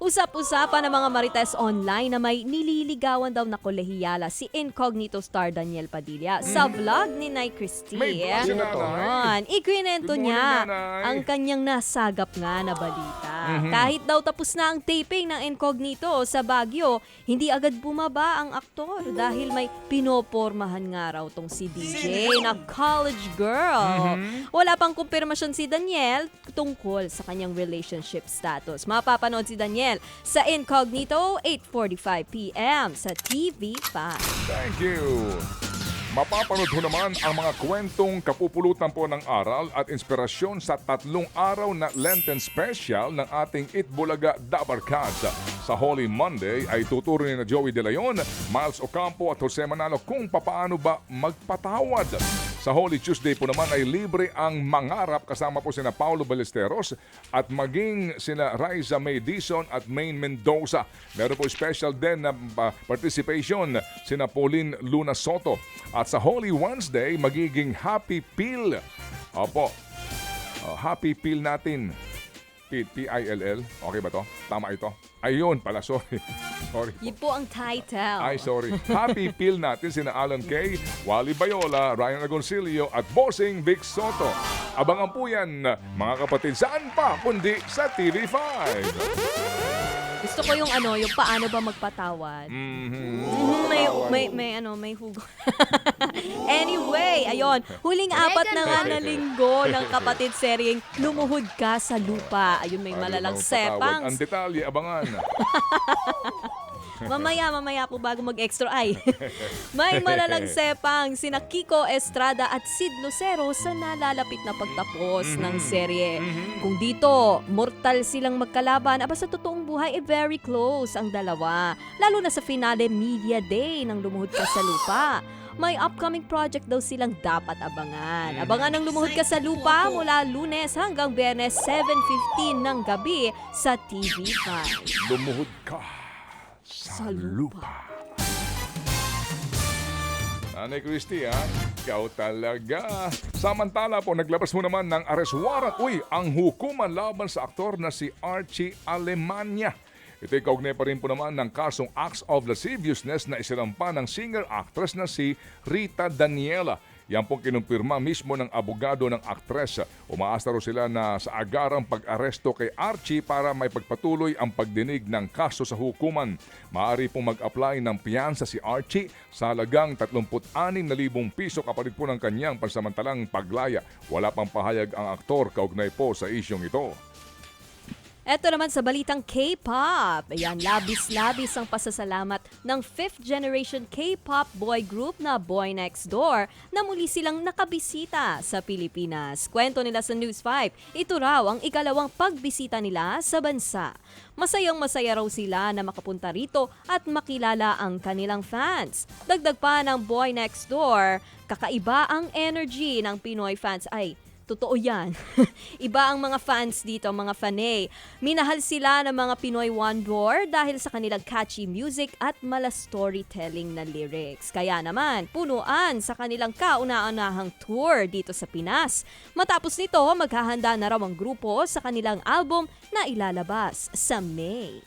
Usap-usapan ng mga marites online na may nililigawan daw na kolehiyala si incognito star Daniel Padilla sa vlog ni Nay Christie. May vlog si Nanay. Ikwinento Good morning, niya Nanay. ang kanyang nasagap nga na balita. Kahit daw tapos na ang taping ng incognito sa Baguio, hindi agad bumaba ang aktor dahil may pinopormahan nga raw tong si DJ na college girl. Wala pang kumpirmasyon si Daniel tungkol sa kanyang relationship status. Mapapanood si Daniel sa Incognito, 8:45 p.m. sa TV5. Thank you. Mapapanood ho naman ang mga kwentong kapupulutan po ng aral at inspirasyon sa 3 araw na Lenten Special ng ating Itbulaga Dabarkad. Sa Holy Monday ay tuturo ni na Joey De Leon, Miles Ocampo at Jose Manalo kung papaano ba magpatawad. Sa Holy Tuesday po naman ay libre ang mangarap kasama po sina Paulo Ballesteros at maging sina Raisa May Dizon at Maine Mendoza. Meron po special din na participation sina Pauline Luna Soto. At sa Holy Wednesday, magiging Happy Pill. Opo, Happy Pill natin. P-I-L-L. Okay ba to? Tama ito? Ayun pala, sorry. Sorry po. Yun po ang title. Ay, sorry. Happy Pill natin sina Alan Kay, Wally Bayola, Ryan Agoncillo at Bossing Vic Soto. Abangan po yan, mga kapatid, saan pa kundi sa TV5. Gusto ko yung yung paano ba magpatawad. May hugo. Anyway, ayon, huling 4 na nga na linggo ng kapatid seryeng Lumuhod Ka sa Lupa. Ayun, may malalang sepang. Ang detalye, abangan. Mamaya po bago mag-extra ay. May malalang sepang sina Kiko Estrada at Sid Lucero sa nalalapit na pagtapos ng serye. Kung dito, mortal silang magkalaban, aba sa totoong buhay, very close ang dalawa. Lalo na sa finale media day ng Lumuhod Ka sa Lupa. May upcoming project daw silang dapat abangan. Abangan ang Lumuhod Ka sa Lupa mula Lunes hanggang Biyernes 7:15 ng gabi sa TV5. Lumuhod ka sa lupa. Nanay Christie, ikaw talaga. Samantala po, naglabas mo naman ng arrest warrant. Ang hukuman laban sa aktor na si Archie Alemania. Ito'y kaugnay pa rin po naman ng kasong acts of lasciviousness na isirampa ng singer-actress na si Rita Daniela. Yan pong kinumpirma mismo ng abogado ng aktres. Umaasa raw sila na sa agarang pag-aresto kay Archie para may pagpatuloy ang pagdinig ng kaso sa hukuman. Maaari pong mag-apply ng piyansa si Archie sa halagang 36,000 piso kapalit po ng kanyang pansamantalang paglaya. Wala pang pahayag ang aktor kaugnay po sa isyong ito. Eto naman sa balitang K-pop. Ayan, labis-labis ang pasasalamat ng 5th generation K-pop boy group na Boy Next Door na muli silang nakabisita sa Pilipinas. Kwento nila sa News 5, ito raw ang ikalawang pagbisita nila sa bansa. Masayang-masaya raw sila na makapunta rito at makilala ang kanilang fans. Dagdag pa ng Boy Next Door, kakaiba ang energy ng Pinoy fans. Ay, totoo yan. Iba ang mga fans dito, mga fanay. Minahal sila ng mga Pinoy wonder dahil sa kanilang catchy music at mala storytelling na lyrics. Kaya naman, punuan sa kanilang kauna-unahang tour dito sa Pinas. Matapos nito, maghahanda na raw ang grupo sa kanilang album na ilalabas sa May.